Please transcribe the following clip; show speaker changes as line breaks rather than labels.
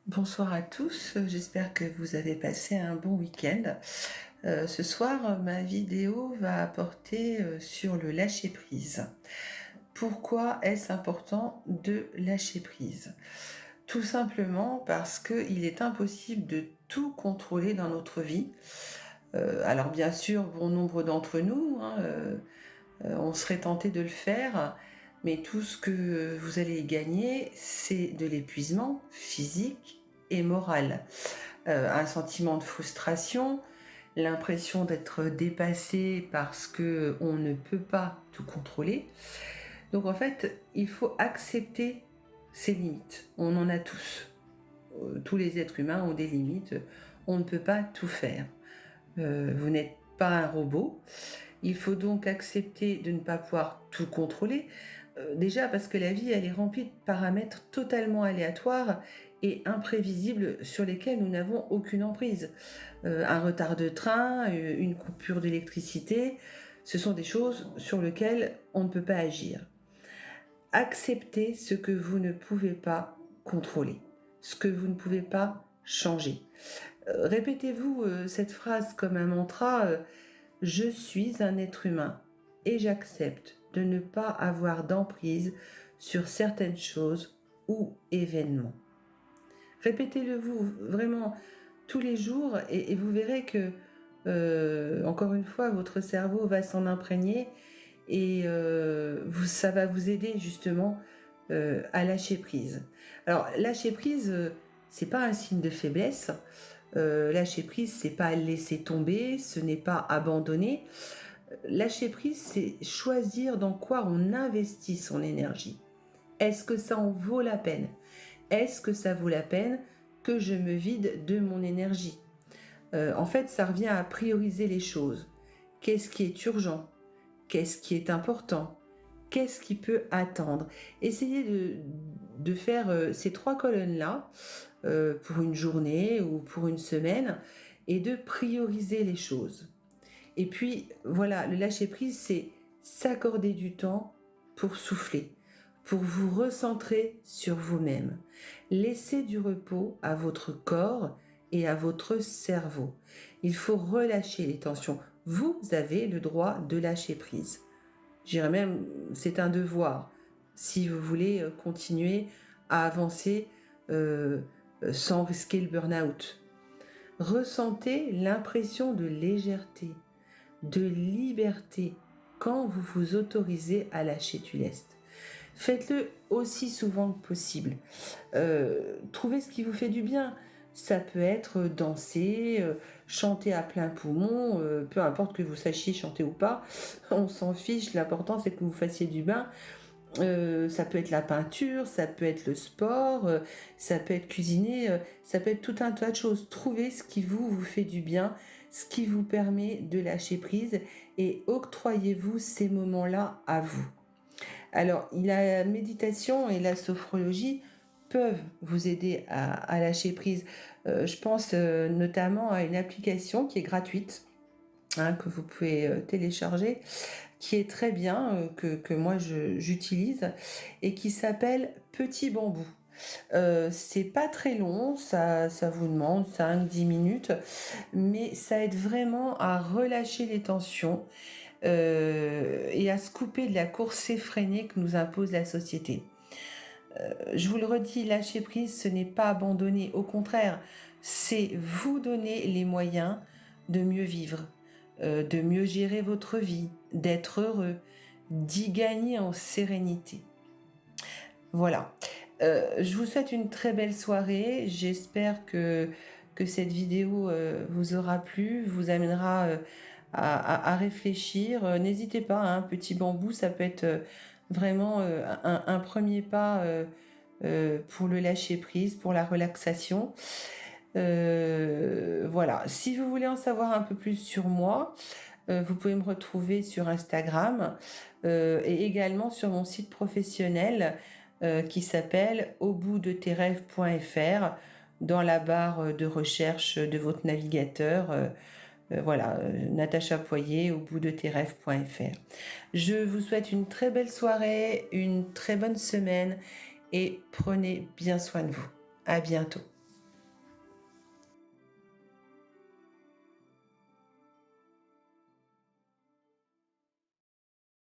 Bonsoir à tous, j'espère que vous avez passé un bon week-end. Ce soir, ma vidéo va porter, sur le lâcher prise. Pourquoi est-ce important de lâcher prise? Tout simplement parce qu'il est impossible de tout contrôler dans notre vie. Alors bien sûr, bon nombre d'entre nous, hein, on serait tenté de le faire, mais tout ce que vous allez y gagner, c'est de l'épuisement physique et moral. Un sentiment de frustration, l'impression d'être dépassé parce qu'on ne peut pas tout contrôler. Donc en fait, il faut accepter ses limites. On en a tous. Tous les êtres humains ont des limites. On ne peut pas tout faire. Vous n'êtes pas un robot. Il faut donc accepter de ne pas pouvoir tout contrôler. Déjà parce que la vie, elle est remplie de paramètres totalement aléatoires et imprévisibles sur lesquels nous n'avons aucune emprise. Un retard de train, une coupure d'électricité, ce sont des choses sur lesquelles on ne peut pas agir. Acceptez ce que vous ne pouvez pas contrôler, ce que vous ne pouvez pas changer. Répétez-vous cette phrase comme un mantra. Je suis un être humain et j'accepte de ne pas avoir d'emprise sur certaines choses ou événements. Répétez-le vous vraiment tous les jours et vous verrez que, encore une fois, votre cerveau va s'en imprégner et ça va vous aider justement à lâcher prise. Alors, lâcher prise, c'est pas un signe de faiblesse. Lâcher prise, c'est pas laisser tomber, ce n'est pas abandonner. Lâcher prise, c'est choisir dans quoi on investit son énergie. Est-ce que ça en vaut la peine? Est-ce que ça vaut la peine que je me vide de mon énergie? En fait, ça revient à prioriser les choses. Qu'est-ce qui est urgent? Qu'est-ce qui est important? Qu'est-ce qui peut attendre? Essayez de faire ces trois colonnes-là pour une journée ou pour une semaine et de prioriser les choses. Et puis, voilà, le lâcher-prise, c'est s'accorder du temps pour souffler, pour vous recentrer sur vous-même. Laissez du repos à votre corps et à votre cerveau. Il faut relâcher les tensions. Vous avez le droit de lâcher prise. Je dirais même, c'est un devoir si vous voulez continuer à avancer sans risquer le burn-out. Ressentez l'impression de légèreté, de liberté quand vous vous autorisez à lâcher du lest. Faites-le aussi souvent que possible. Trouvez ce qui vous fait du bien. Ça peut être danser, chanter à plein poumon, peu importe que vous sachiez chanter ou pas, on s'en fiche, l'important c'est que vous fassiez du bien. Ça peut être la peinture, ça peut être le sport, ça peut être cuisiner, ça peut être tout un tas de choses. Trouvez ce qui vous fait du bien, ce qui vous permet de lâcher prise et octroyez-vous ces moments-là à vous. Alors, la méditation et la sophrologie peuvent vous aider à lâcher prise. Je pense notamment à une application qui est gratuite, hein, que vous pouvez télécharger, qui est très bien, que moi j'utilise, et qui s'appelle Petit Bambou. C'est pas très long, ça vous demande 5-10 minutes, mais ça aide vraiment à relâcher les tensions et à se couper de la course effrénée que nous impose la société. Je vous le redis, lâcher prise, ce n'est pas abandonner, au contraire, c'est vous donner les moyens de mieux vivre, de mieux gérer votre vie, d'être heureux, d'y gagner en sérénité. Voilà. Je vous souhaite une très belle soirée. J'espère que cette vidéo vous aura plu, vous amènera à réfléchir. N'hésitez pas, hein, Petit Bambou, ça peut être vraiment un premier pas pour le lâcher prise, pour la relaxation. Voilà. Si vous voulez en savoir un peu plus sur moi, vous pouvez me retrouver sur Instagram et également sur mon site professionnel qui s'appelle auboutdeterrêves.fr dans la barre de recherche de votre navigateur. Voilà, Natacha Poyer, auboutdeterrêves.fr. Je vous souhaite une très belle soirée, une très bonne semaine et prenez bien soin de vous. À bientôt.